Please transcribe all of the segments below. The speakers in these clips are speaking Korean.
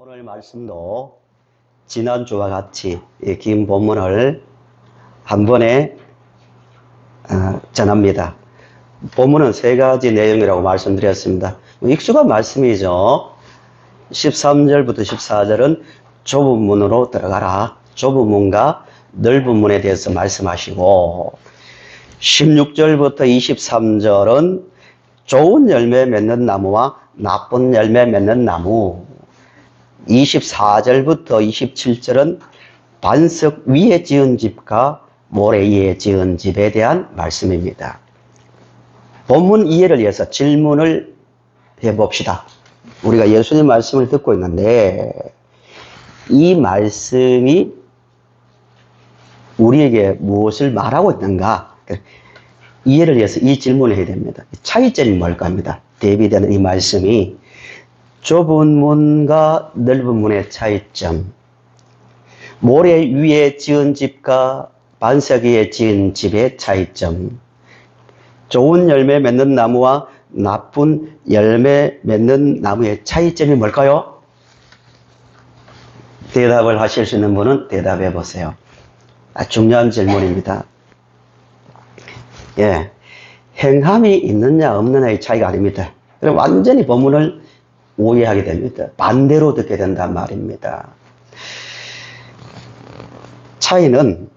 오늘 말씀도 지난주와 같이 이 긴 본문을 한 번에 전합니다. 본문은 세 가지 내용이라고 말씀드렸습니다. 익숙한 말씀이죠. 13절부터 14절은 좁은 문으로 들어가라. 좁은 문과 넓은 문에 대해서 말씀하시고 16절부터 23절은 좋은 열매 맺는 나무와 나쁜 열매 맺는 나무, 24절부터 27절은 반석 위에 지은 집과 모래 위에 지은 집에 대한 말씀입니다. 본문 이해를 위해서 질문을 해봅시다. 우리가 예수님 말씀을 듣고 있는데 이 말씀이 우리에게 무엇을 말하고 있는가? 이해를 위해서 이 질문을 해야 됩니다. 차이점이 뭘까 합니다. 대비되는 이 말씀이 좁은 문과 넓은 문의 차이점, 모래 위에 지은 집과 반석 위에 지은 집의 차이점, 좋은 열매 맺는 나무와 나쁜 열매 맺는 나무의 차이점이 뭘까요? 대답을 하실 수 있는 분은 대답해 보세요. 중요한 질문입니다. 예, 행함이 있느냐 없느냐의 차이가 아닙니다. 그럼 완전히 본문을 오해하게 됩니다. 반대로 듣게 된단 말입니다. 차이는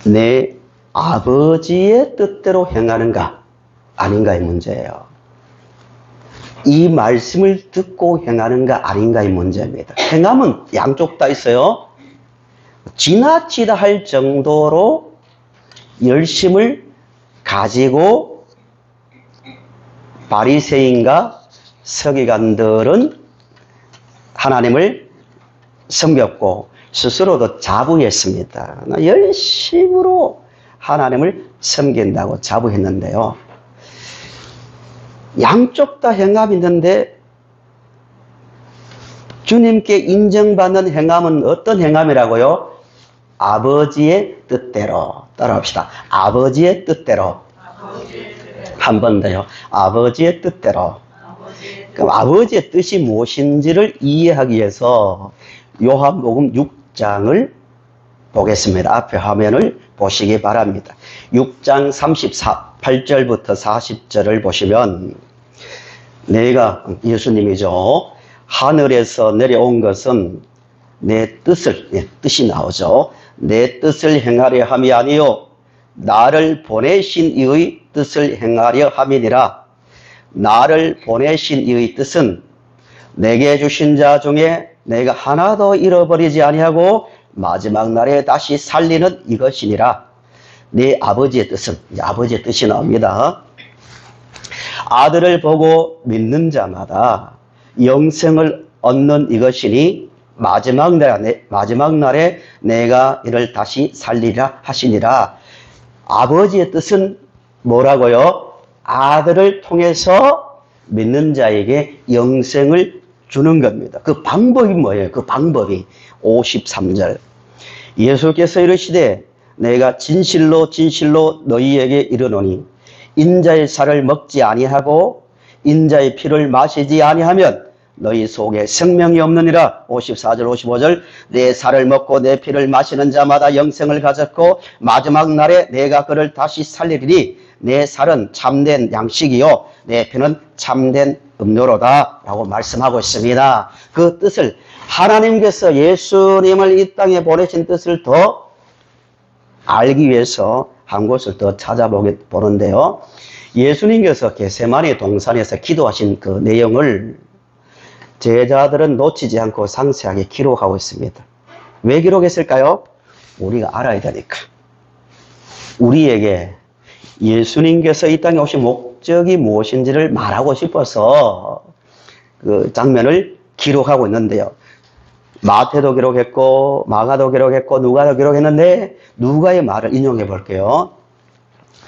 내 아버지의 뜻대로 행하는가 아닌가의 문제예요. 이 말씀을 듣고 행하는가 아닌가의 문제입니다. 행함은 양쪽 다 있어요. 지나치다 할 정도로 열심을 가지고 바리새인과 서기관들은 하나님을 섬겼고 스스로도 자부했습니다. 열심으로 하나님을 섬긴다고 자부했는데요. 양쪽 다 행함이 있는데 주님께 인정받는 행함은 어떤 행함이라고요? 아버지의 뜻대로. 따라합시다. 아버지의 뜻대로. 한 번 더요. 아버지의 뜻대로. 그럼 아버지의 뜻이 무엇인지를 이해하기 위해서 요한복음 6장을 보겠습니다. 앞에 화면을 보시기 바랍니다. 6장 38절부터 40절을 보시면 내가 예수님이죠. 하늘에서 내려온 것은 내 뜻을, 뜻이 나오죠. 내 뜻을 행하려 함이 아니요 나를 보내신 이의 뜻을 행하려 함이니라. 나를 보내신 이의 뜻은 내게 주신 자 중에 내가 하나도 잃어버리지 아니하고 마지막 날에 다시 살리는 이것이니라. 네 아버지의 뜻은, 아버지의 뜻이 나옵니다. 아들을 보고 믿는 자마다 영생을 얻는 이것이니 마지막 날에 내가 이를 다시 살리라 하시니라. 아버지의 뜻은 뭐라고요? 아들을 통해서 믿는 자에게 영생을 주는 겁니다. 그 방법이 뭐예요? 그 방법이 53절 예수께서 이르시되 내가 진실로 진실로 너희에게 이르노니 인자의 살을 먹지 아니하고 인자의 피를 마시지 아니하면 너희 속에 생명이 없느니라. 54절 55절 내 살을 먹고 내 피를 마시는 자마다 영생을 가졌고 마지막 날에 내가 그를 다시 살리리니 내 살은 참된 양식이요 내 피는 참된 음료로다 라고 말씀하고 있습니다. 그 뜻을 하나님께서 예수님을 이 땅에 보내신 뜻을 더 알기 위해서 한 곳을 더 찾아보는데요. 예수님께서 겟세마네 동산에서 기도하신 그 내용을 제자들은 놓치지 않고 상세하게 기록하고 있습니다. 왜 기록했을까요? 우리가 알아야 되니까. 우리에게 예수님께서 이 땅에 오신 목적이 무엇인지를 말하고 싶어서 그 장면을 기록하고 있는데요. 마태도 기록했고 마가도 기록했고 누가도 기록했는데 누가의 말을 인용해 볼게요.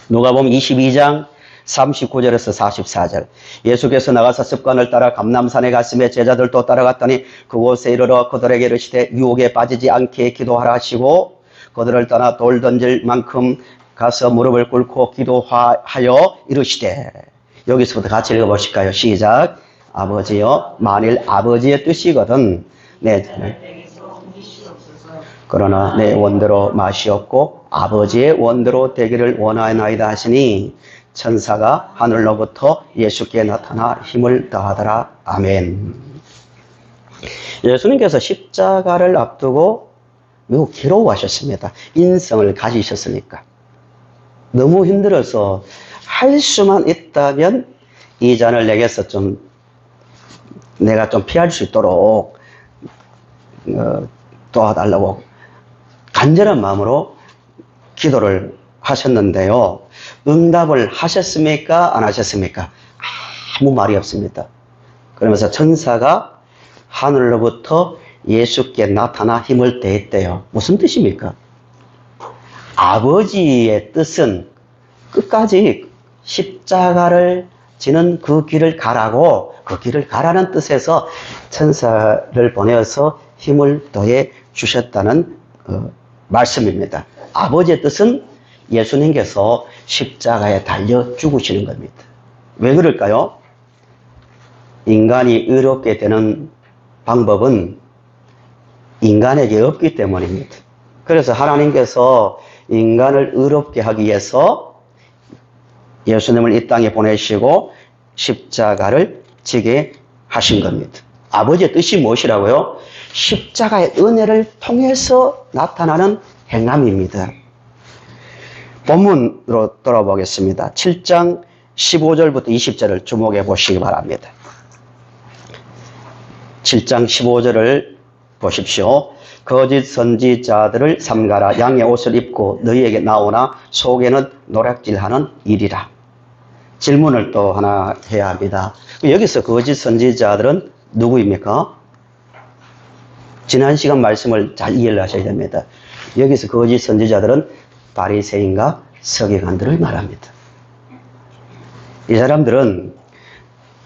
누가복음 22장 39절에서 44절 예수께서 나가서 습관을 따라 감람산에 갔으며 제자들도 따라갔더니 그곳에 이르러 그들에게 이르시되 유혹에 빠지지 않게 기도하라 하시고 그들을 떠나 돌 던질 만큼 가서 무릎을 꿇고 기도하여 이르시되 여기서부터 같이 읽어보실까요? 시작. 아버지여, 만일 아버지의 뜻이거든, 그러나 내 원대로 마시옵고 아버지의 원대로 되기를 원하나이다 하시니 천사가 하늘로부터 예수께 나타나 힘을 더하더라. 아멘. 예수님께서 십자가를 앞두고 매우 괴로워하셨습니다. 인성을 가지셨으니까. 너무 힘들어서 할 수만 있다면 이 잔을 내게서 내가 좀 피할 수 있도록 도와달라고 간절한 마음으로 기도를 하셨는데요. 응답을 하셨습니까? 안 하셨습니까? 아무 말이 없습니다. 그러면서 천사가 하늘로부터 예수께 나타나 힘을 더했대요. 무슨 뜻입니까? 아버지의 뜻은 끝까지 십자가를 지는 그 길을 가라고, 그 길을 가라는 뜻에서 천사를 보내어서 힘을 더해 주셨다는 말씀입니다. 아버지의 뜻은 예수님께서 십자가에 달려 죽으시는 겁니다. 왜 그럴까요? 인간이 의롭게 되는 방법은 인간에게 없기 때문입니다. 그래서 하나님께서 인간을 의롭게 하기 위해서 예수님을 이 땅에 보내시고 십자가를 지게 하신 겁니다. 아버지의 뜻이 무엇이라고요? 십자가의 은혜를 통해서 나타나는 행함입니다. 본문으로 돌아보겠습니다. 7장 15절부터 20절을 주목해 보시기 바랍니다. 7장 15절을 보십시오. 거짓 선지자들을 삼가라. 양의 옷을 입고 너희에게 나오나 속에는 노략질하는 일이라. 질문을 또 하나 해야 합니다. 여기서 거짓 선지자들은 누구입니까? 지난 시간 말씀을 잘 이해를 하셔야 됩니다. 여기서 거짓 선지자들은 바리새인과 서기관들을 말합니다. 이 사람들은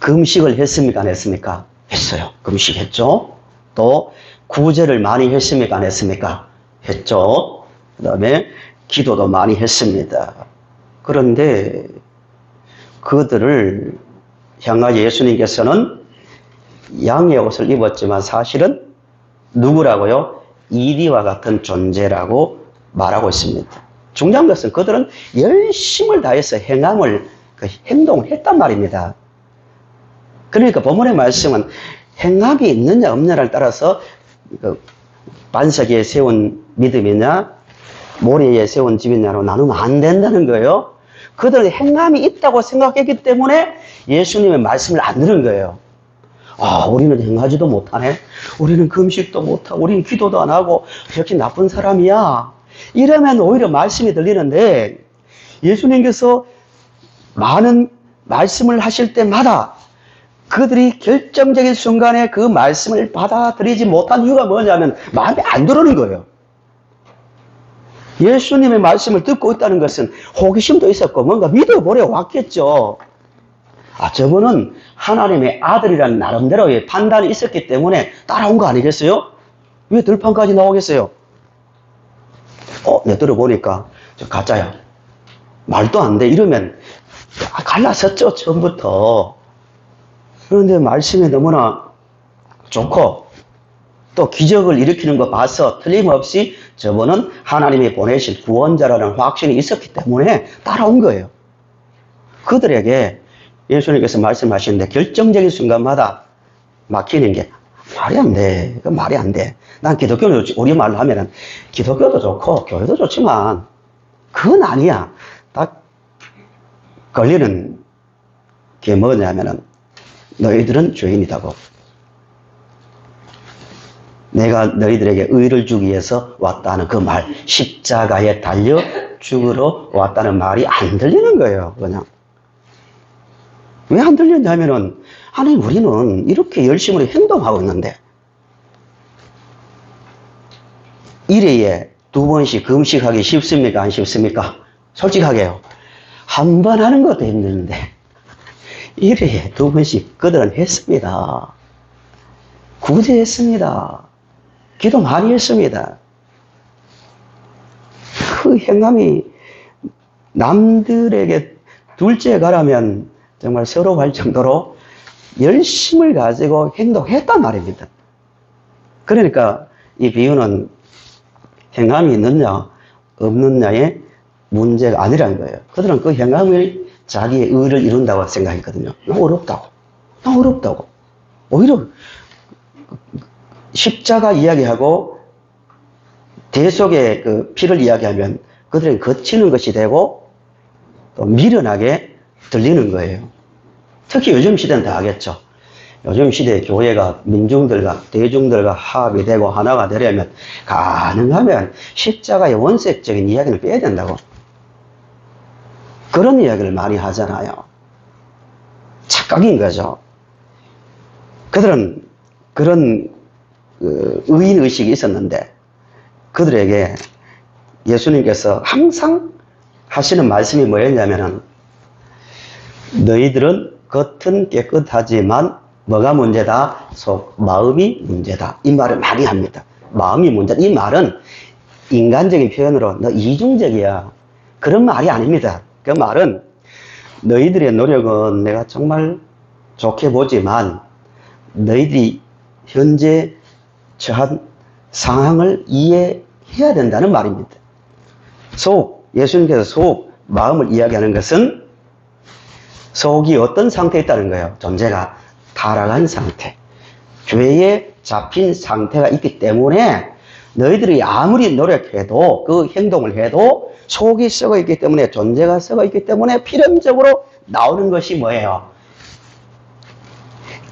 금식을 했습니까? 안 했습니까? 했어요. 금식했죠. 또 구제를 많이 했습니까? 안 했습니까? 했죠. 그 다음에 기도도 많이 했습니다. 그런데 그들을 향하여 예수님께서는 양의 옷을 입었지만 사실은 누구라고요? 이리와 같은 존재라고 말하고 있습니다. 중요한 것은 그들은 열심을 다해서 행동을 했단 말입니다. 그러니까 본문의 말씀은 행함이 있느냐 없느냐를 따라서 반석 위에 세운 믿음이냐 모래 위에 세운 집이냐로 나누면 안 된다는 거예요. 그들은 행함이 있다고 생각했기 때문에 예수님의 말씀을 안 들은 거예요. 아, 우리는 행하지도 못하네. 우리는 금식도 못하고 우리는 기도도 안 하고 역시 나쁜 사람이야. 이러면 오히려 말씀이 들리는데 예수님께서 많은 말씀을 하실 때마다 그들이 결정적인 순간에 그 말씀을 받아들이지 못한 이유가 뭐냐면 마음에 안 들어오는 거예요. 예수님의 말씀을 듣고 있다는 것은 호기심도 있었고 뭔가 믿어보려 왔겠죠. 아, 저분은 하나님의 아들이라는 나름대로의 판단이 있었기 때문에 따라온 거 아니겠어요? 왜 들판까지 나오겠어요? 내 들어보니까 저 가짜야. 말도 안 돼. 이러면 갈라섰죠, 처음부터. 그런데 말씀이 너무나 좋고 또 기적을 일으키는 거 봐서 틀림없이 저분은 하나님이 보내실 구원자라는 확신이 있었기 때문에 따라온 거예요. 그들에게 예수님께서 말씀하시는데 결정적인 순간마다 막히는 게 말이 안 돼. 그 말이 안 돼. 난 기독교는 우리 말로 하면은 기독교도 좋고 교회도 좋지만 그건 아니야. 딱 걸리는 게 뭐냐면은 너희들은 죄인이다고. 내가 너희들에게 의를 주기 위해서 왔다는 그 말, 십자가에 달려 죽으러 왔다는 말이 안 들리는 거예요. 그냥. 왜 안 들렸냐면은 하나님 우리는 이렇게 열심히 행동하고 있는데 일회에 2번씩 금식하기 쉽습니까? 안 쉽습니까? 솔직하게요. 한 번 하는 것도 힘드는데 1회에 2번씩 그들은 했습니다. 구제했습니다. 기도 많이 했습니다. 그 행함이 남들에게 둘째 가라면 정말 서러워할 정도로 열심을 가지고 행동했단 말입니다. 그러니까 이 비유는 행함이 있느냐 없느냐의 문제가 아니라는 거예요. 그들은 그 행함을 자기의 의를 이룬다고 생각했거든요. 너무 어렵다고. 너무 어렵다고. 오히려 십자가 이야기하고 대속의 그 피를 이야기하면 그들은 거치는 것이 되고 또 미련하게 들리는 거예요. 특히 요즘 시대는 다 하겠죠. 요즘 시대에 교회가 민중들과 대중들과 합이 되고 하나가 되려면 가능하면 십자가의 원색적인 이야기를 빼야 된다고. 그런 이야기를 많이 하잖아요. 착각인 거죠. 그들은 그런 의인의식이 있었는데 그들에게 예수님께서 항상 하시는 말씀이 뭐였냐면은 너희들은 겉은 깨끗하지만 뭐가 문제다? 마음이 문제다. 이 말을 많이 합니다. 마음이 문제다. 이 말은 인간적인 표현으로 너 이중적이야. 그런 말이 아닙니다. 그 말은 너희들의 노력은 내가 정말 좋게 보지만 너희들이 현재 처한 상황을 이해해야 된다는 말입니다. 예수님께서 마음을 이야기하는 것은 속이 어떤 상태에 있다는 거예요. 존재가 타락한 상태, 죄에 잡힌 상태가 있기 때문에 너희들이 아무리 노력해도 그 행동을 해도 속이 썩어 있기 때문에 존재가 썩어 있기 때문에 필연적으로 나오는 것이 뭐예요?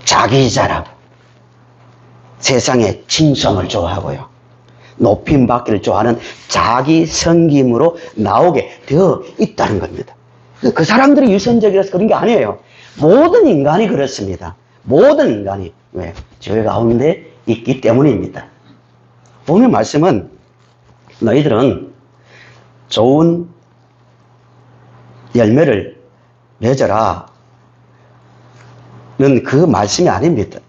자기 자랑, 세상의 칭송을 좋아하고요. 높임 받기를 좋아하는 자기 섬김으로 나오게 되어 있다는 겁니다. 그 사람들이 유선적이라서 그런 게 아니에요. 모든 인간이 그렇습니다. 모든 인간이. 왜? 죄 가운데 있기 때문입니다. 오늘 말씀은 너희들은 좋은 열매를 맺어라 는 그 말씀이 아닙니다.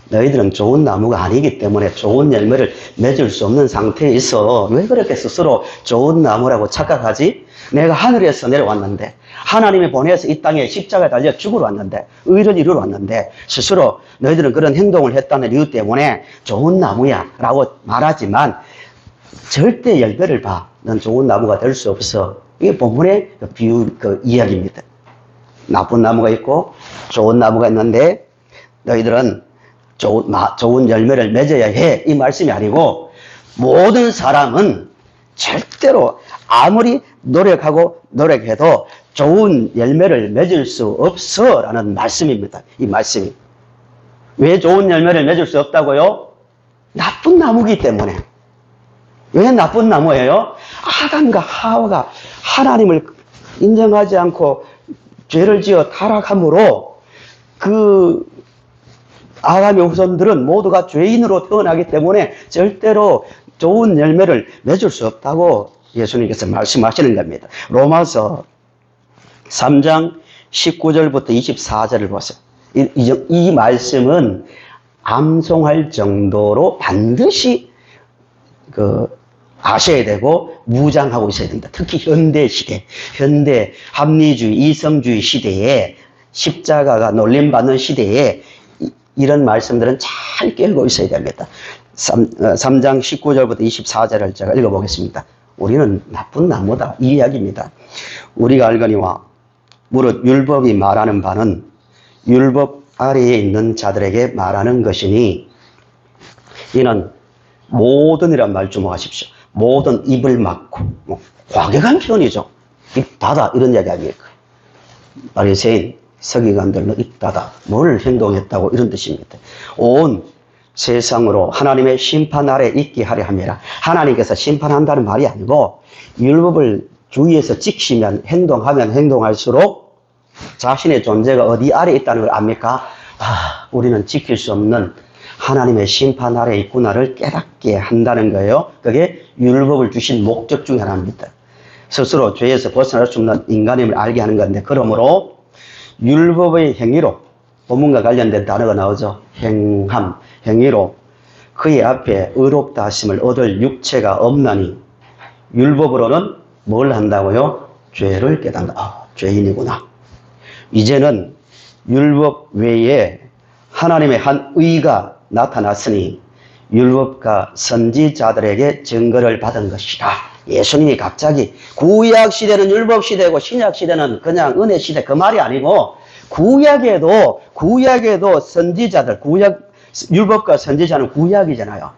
너희들은 좋은 나무가 아니기 때문에 좋은 열매를 맺을 수 없는 상태에 있어. 왜 그렇게 스스로 좋은 나무라고 착각하지? 내가 하늘에서 내려왔는데 하나님이 보내서 이 땅에 십자가에 달려 죽으러 왔는데 의를 이루러 왔는데 스스로 너희들은 그런 행동을 했다는 이유 때문에 좋은 나무야 라고 말하지만 절대 열매를 봐. 넌 좋은 나무가 될 수 없어. 이게 본문의 그 이야기입니다. 나쁜 나무가 있고 좋은 나무가 있는데 너희들은 좋은 열매를 맺어야 해. 이 말씀이 아니고 모든 사람은 절대로 아무리 노력해도 좋은 열매를 맺을 수 없어 라는 말씀입니다. 이 말씀이. 왜 좋은 열매를 맺을 수 없다고요? 나쁜 나무기 때문에. 왜 나쁜 나무예요? 아담과 하와가 하나님을 인정하지 않고 죄를 지어 타락함으로 그 아담의 후손들은 모두가 죄인으로 태어나기 때문에 절대로 좋은 열매를 맺을 수 없다고 예수님께서 말씀하시는 겁니다. 로마서 3장 19절부터 24절을 보세요. 이 말씀은 암송할 정도로 반드시 아셔야 되고 무장하고 있어야 된다. 특히 현대 시대, 현대 합리주의, 이성주의 시대에 십자가가 놀림받는 시대에 이런 말씀들은 잘 깨고 있어야 됩니다. 3장 19절부터 24절을 제가 읽어보겠습니다. 우리는 나쁜 나무다. 이 이야기입니다. 우리가 알거니와 무릇 율법이 말하는 바는 율법 아래에 있는 자들에게 말하는 것이니 이는 모든이란 말 주목하십시오. 모든 입을 막고 과격한 표현이죠. 입 닫아 이런 이야기 아닙니까? 바리새인 서기관들은 입 닫아 뭘 행동했다고 이런 뜻입니다. 온 세상으로 하나님의 심판 아래 있게 하려 함이라. 하나님께서 심판한다는 말이 아니고 율법을 주위에서 지키면 행동할수록 자신의 존재가 어디 아래 있다는 걸 압니까? 우리는 지킬 수 없는 하나님의 심판 아래 있구나를 깨닫게 한다는 거예요. 그게 율법을 주신 목적 중에 하나입니다. 스스로 죄에서 벗어날 수 없는 인간임을 알게 하는 건데, 그러므로 율법의 행위로, 본문과 관련된 단어가 나오죠. 행함, 행위로 그의 앞에 의롭다 하심을 얻을 육체가 없나니 율법으로는 뭘 한다고요? 죄를 깨닫는다. 죄인이구나. 이제는 율법 외에 하나님의 한 의가 나타났으니 율법과 선지자들에게 증거를 받은 것이다. 예수님이 갑자기 구약 시대는 율법 시대고 신약 시대는 그냥 은혜 시대 그 말이 아니고 구약에도 선지자들 율법과 선지자는 구약이잖아요.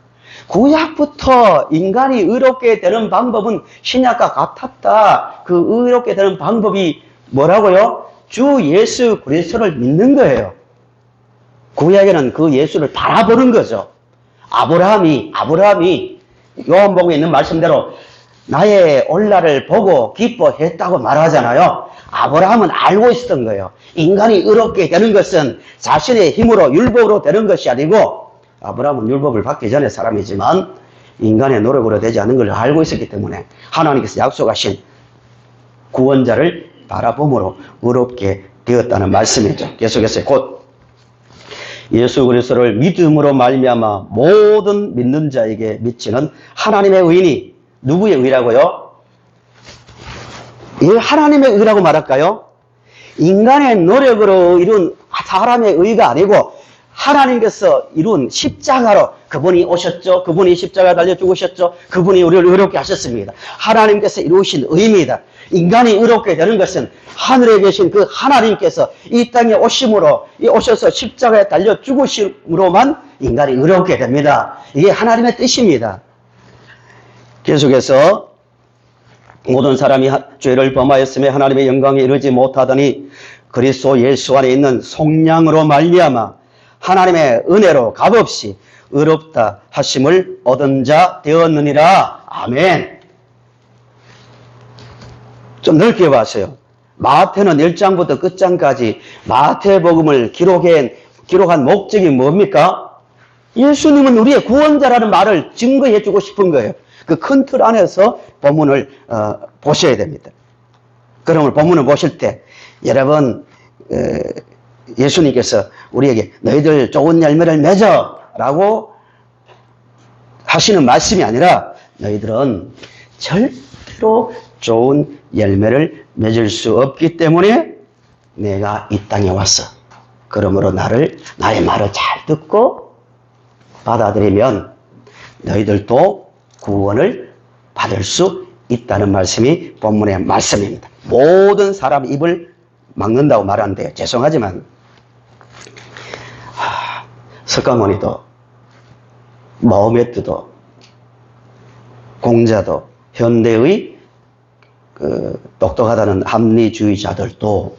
구약부터 인간이 의롭게 되는 방법은 신약과 같았다. 그 의롭게 되는 방법이 뭐라고요? 주 예수 그리스도를 믿는 거예요. 구약에는 그 예수를 바라보는 거죠. 아브라함이 요한복음에 있는 말씀대로 나의 올라를 보고 기뻐했다고 말하잖아요. 아브라함은 알고 있었던 거예요. 인간이 의롭게 되는 것은 자신의 힘으로 율법으로 되는 것이 아니고, 아브라함은 율법을 받기 전에 사람이지만 인간의 노력으로 되지 않는 걸 알고 있었기 때문에 하나님께서 약속하신 구원자를 바라봄으로 의롭게 되었다는 말씀이죠. 계속해서 곧 예수 그리스도를 믿음으로 말미암아 모든 믿는 자에게 미치는 하나님의 의인이, 누구의 의라고요? 이 하나님의 의라고 말할까요? 인간의 노력으로 이룬 사람의 의가 아니고 하나님께서 이룬 십자가로, 그분이 오셨죠. 그분이 십자가 달려 죽으셨죠. 그분이 우리를 의롭게 하셨습니다. 하나님께서 이루신 의입니다. 인간이 의롭게 되는 것은 하늘에 계신 그 하나님께서 이 땅에 오셔서 십자가에 달려 죽으심으로만 인간이 의롭게 됩니다. 이게 하나님의 뜻입니다. 계속해서 모든 사람이 죄를 범하였으며 하나님의 영광에 이르지 못하더니 그리스도 예수 안에 있는 속량으로 말미암아 하나님의 은혜로 값없이 의롭다 하심을 얻은 자 되었느니라. 아멘. 좀 넓게 봤어요. 마태는 1장부터 끝장까지 마태복음을 기록한 목적이 뭡니까? 예수님은 우리의 구원자라는 말을 증거해 주고 싶은 거예요. 그 큰 틀 안에서 본문을 보셔야 됩니다. 그러면 본문을 보실 때 여러분 예수님께서 우리에게 너희들 좋은 열매를 맺어 라고 하시는 말씀이 아니라 너희들은 절대로 좋은 열매를 맺을 수 없기 때문에 내가 이 땅에 왔어. 그러므로 나의 말을 잘 듣고 받아들이면 너희들도 구원을 받을 수 있다는 말씀이 본문의 말씀입니다. 모든 사람 입을 막는다고 말하는데요. 죄송하지만 석가모니도 마호메트도 공자도 현대의 똑똑하다는 합리주의자들도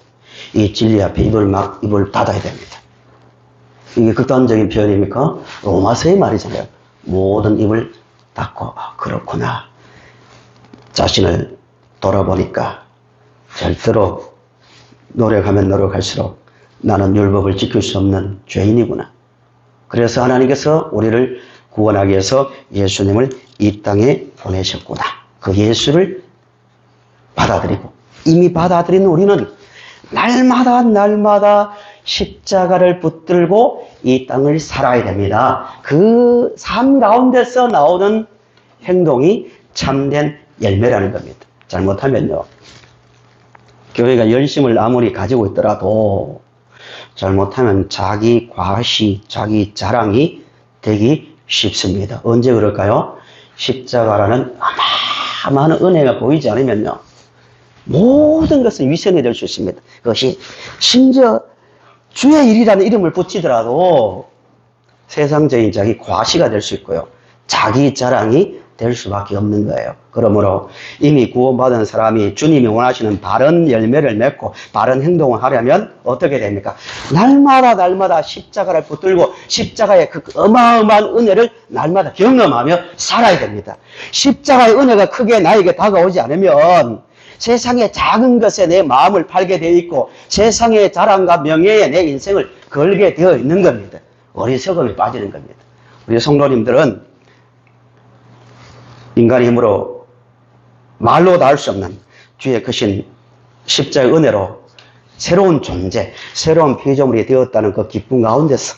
이 진리 앞에 입을 닫아야 됩니다. 이게 극단적인 표현입니까? 로마서의 말이잖아요. 모든 입을 닫고 그렇구나. 자신을 돌아보니까 절대로 노력하면 노력할수록 나는 율법을 지킬 수 없는 죄인이구나. 그래서 하나님께서 우리를 구원하기 위해서 예수님을 이 땅에 보내셨구나. 그 예수를 받아들이고 이미 받아들인 우리는 날마다 십자가를 붙들고 이 땅을 살아야 됩니다. 그 삶 가운데서 나오는 행동이 참된 열매라는 겁니다. 잘못하면요, 교회가 열심을 아무리 가지고 있더라도 잘못하면 자기 과시, 자기 자랑이 되기 쉽습니다. 언제 그럴까요? 십자가라는 어마어마한 은혜가 보이지 않으면요, 모든 것은 위선이 될 수 있습니다. 그것이 심지어 주의 일이라는 이름을 붙이더라도 세상적인 자기 과시가 될 수 있고요, 자기 자랑이 될 수밖에 없는 거예요. 그러므로 이미 구원받은 사람이 주님이 원하시는 바른 열매를 맺고 바른 행동을 하려면 어떻게 됩니까? 날마다 십자가를 붙들고 십자가의 그 어마어마한 은혜를 날마다 경험하며 살아야 됩니다. 십자가의 은혜가 크게 나에게 다가오지 않으면 세상의 작은 것에 내 마음을 팔게 되어 있고 세상의 자랑과 명예에 내 인생을 걸게 되어 있는 겁니다. 어리석음에 빠지는 겁니다. 우리 성도님들은 인간의 힘으로 말로 다 할 수 없는 주의 크신 십자의 은혜로 새로운 존재, 새로운 피조물이 되었다는 그 기쁨 가운데서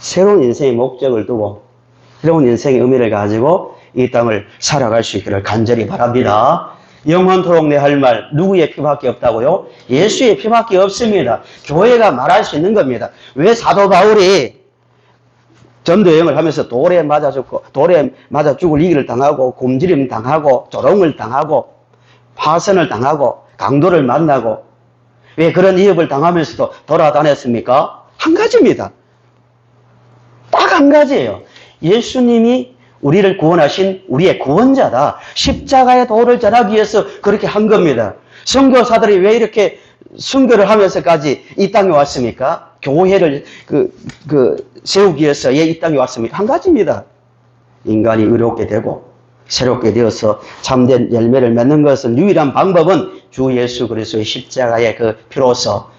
새로운 인생의 목적을 두고 새로운 인생의 의미를 가지고 이 땅을 살아갈 수 있기를 간절히 바랍니다. 영원토록 내 할 말 누구의 피밖에 없다고요? 예수의 피밖에 없습니다. 교회가 말할 수 있는 겁니다. 왜 사도 바울이 전도 여행을 하면서 돌에 맞아 죽고 돌에 맞아 죽을 위기를 당하고 굶주림 당하고 조롱을 당하고 파선을 당하고 강도를 만나고 왜 그런 위협을 당하면서도 돌아다녔습니까? 한 가지입니다. 딱 한 가지예요. 예수님이 우리를 구원하신 우리의 구원자다. 십자가의 도를 전하기 위해서 그렇게 한 겁니다. 선교사들이 왜 이렇게 순교를 하면서까지 이 땅에 왔습니까? 교회를 세우기 위해서 왜 이 땅에 왔습니까? 한 가지입니다. 인간이 의롭게 되고 새롭게 되어서 참된 열매를 맺는 것은 유일한 방법은 주 예수 그리스도의 십자가의 그 피로서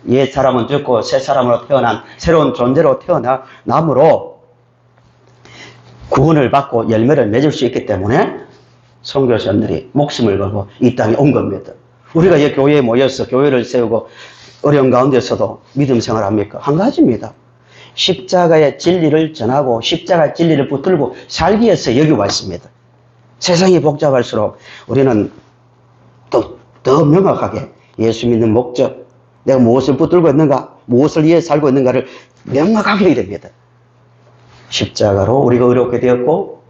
옛 사람은 죽고 새 사람으로 태어난 새로운 존재로 태어남으로 구원을 받고 열매를 맺을 수 있기 때문에 선교사들이 목숨을 걸고 이 땅에 온 겁니다. 우리가 이 교회에 모여서 교회를 세우고 어려운 가운데서도 믿음 생활합니까? 한 가지입니다. 십자가의 진리를 전하고 십자가의 진리를 붙들고 살기 위해서 여기 왔습니다. 세상이 복잡할수록 우리는 더 명확하게 예수 믿는 목적, 내가 무엇을 붙들고 있는가, 무엇을 위해 살고 있는가를 명확하게 해야 됩니다. 십자가로 우리가 의롭게 되었고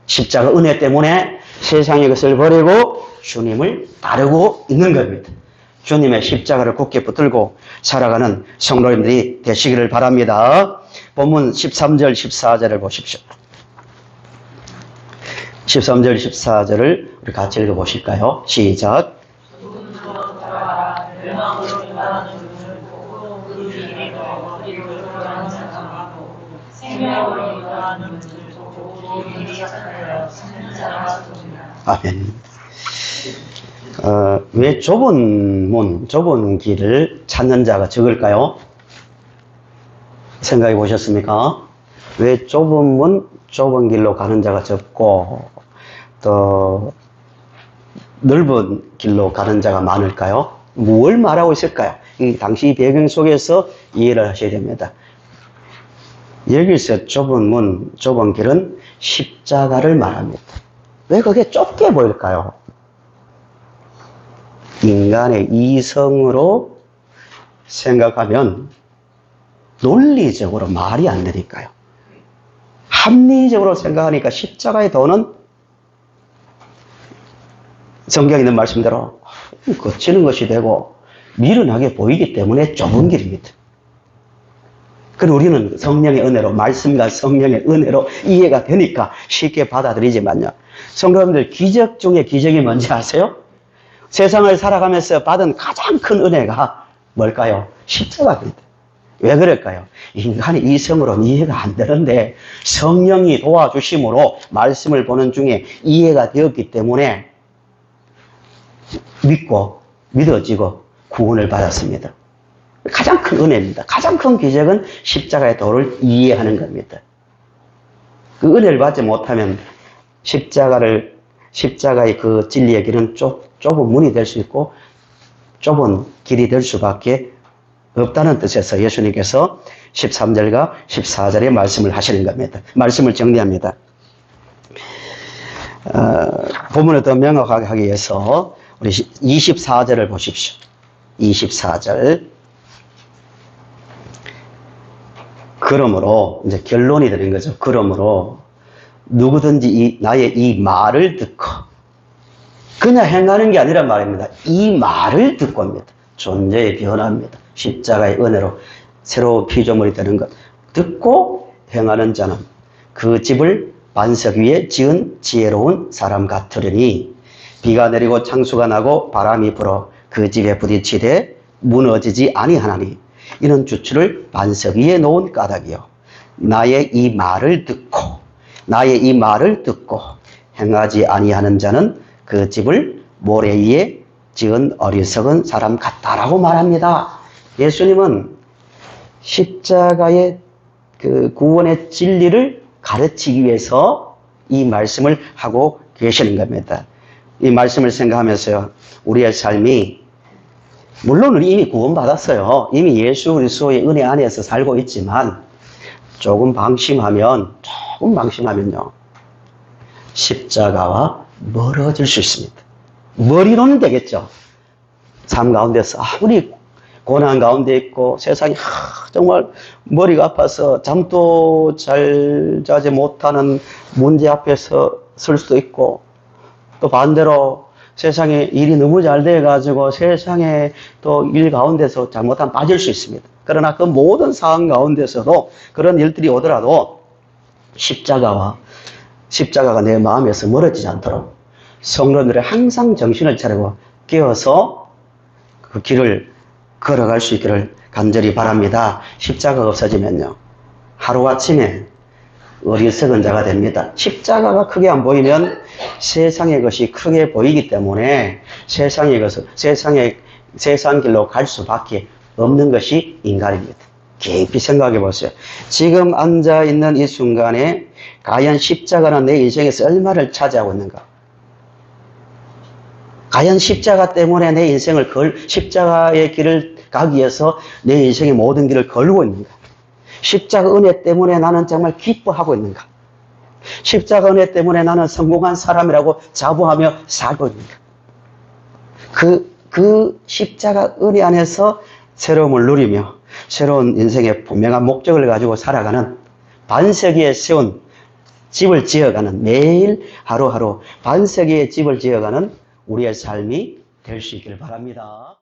십자가 은혜 때문에 세상의 것을 버리고 주님을 따르고 있는 겁니다. 주님의 십자가를 굳게 붙들고 살아가는 성도님들이 되시기를 바랍니다. 본문 13절 14절을 보십시오. 13절 14절을 우리 같이 읽어보실까요? 시작. 아멘. 왜 좁은 문, 좁은 길을 찾는 자가 적을까요? 생각해 보셨습니까? 왜 좁은 문, 좁은 길로 가는 자가 적고 또 넓은 길로 가는 자가 많을까요? 뭘 말하고 있을까요? 이 당시 배경 속에서 이해를 하셔야 됩니다. 여기서 좁은 문, 좁은 길은 십자가를 말합니다. 왜 그게 좁게 보일까요? 인간의 이성으로 생각하면 논리적으로 말이 안 되니까요. 합리적으로 생각하니까 십자가의 도는 성경에 있는 말씀대로 거치는 것이 되고 미련하게 보이기 때문에 좁은 길입니다. 그럼 우리는 성령의 은혜로, 말씀과 성령의 은혜로 이해가 되니까 쉽게 받아들이지만요. 성도님들, 기적 중에 기적이 뭔지 아세요? 세상을 살아가면서 받은 가장 큰 은혜가 뭘까요? 십자가입니다. 왜 그럴까요? 인간의 이성으로는 이해가 안 되는데 성령이 도와주심으로 말씀을 보는 중에 이해가 되었기 때문에 믿고 믿어지고 구원을 받았습니다. 가장 큰 은혜입니다. 가장 큰 기적은 십자가의 도를 이해하는 겁니다. 그 은혜를 받지 못하면 십자가의 그 진리의 길은 좁은 문이 될 수 있고 좁은 길이 될 수밖에 없다는 뜻에서 예수님께서 13절과 14절에 말씀을 하시는 겁니다. 말씀을 정리합니다. 본문을 더 명확하게 하기 위해서 우리 24절을 보십시오. 24절. 그러므로 이제 결론이 되는 거죠. 그러므로 누구든지 나의 이 말을 듣고 그냥 행하는 게 아니란 말입니다. 이 말을 듣고 합니다. 존재의 변화입니다. 십자가의 은혜로 새로운 피조물이 되는 것. 듣고 행하는 자는 그 집을 반석 위에 지은 지혜로운 사람 같으려니 비가 내리고 창수가 나고 바람이 불어 그 집에 부딪히되 무너지지 아니하나니 이는 주추를 반석 위에 놓은 까닭이요. 나의 이 말을 듣고 행하지 아니하는 자는 그 집을 모래 위에 지은 어리석은 사람 같다라고 말합니다. 예수님은 십자가의 그 구원의 진리를 가르치기 위해서 이 말씀을 하고 계시는 겁니다. 이 말씀을 생각하면서요, 우리의 삶이 물론 우리 이미 구원받았어요. 이미 예수 그리스도의 은혜 안에서 살고 있지만 조금 방심하면요, 십자가와 멀어질 수 있습니다. 머리로는 되겠죠. 삶 가운데서 아무리 고난 가운데 있고 세상이 정말 머리가 아파서 잠도 잘 자지 못하는 문제 앞에서 설 수도 있고, 또 반대로 세상에 일이 너무 잘 돼가지고 세상에 또 일 가운데서 잘못하면 빠질 수 있습니다. 그러나 그 모든 상황 가운데서도 그런 일들이 오더라도 십자가가 내 마음에서 멀어지지 않도록 성도들이 항상 정신을 차리고 깨어서 그 길을 걸어갈 수 있기를 간절히 바랍니다. 십자가가 없어지면요, 하루아침에 어리석은 자가 됩니다. 십자가가 크게 안 보이면 세상의 것이 크게 보이기 때문에 세상 길로 갈 수밖에 없는 것이 인간입니다. 깊이 생각해 보세요. 지금 앉아있는 이 순간에 과연 십자가는 내 인생에서 얼마를 차지하고 있는가? 과연 십자가 때문에 내 인생을 십자가의 길을 가기 위해서 내 인생의 모든 길을 걸고 있는가? 십자가 은혜 때문에 나는 정말 기뻐하고 있는가? 십자가 은혜 때문에 나는 성공한 사람이라고 자부하며 살고 있는가? 그 십자가 은혜 안에서 새로움을 누리며 새로운 인생의 분명한 목적을 가지고 살아가는, 반세기에 세운 집을 지어가는, 매일 하루하루 반세기의 집을 지어가는 우리의 삶이 될 수 있기를 바랍니다.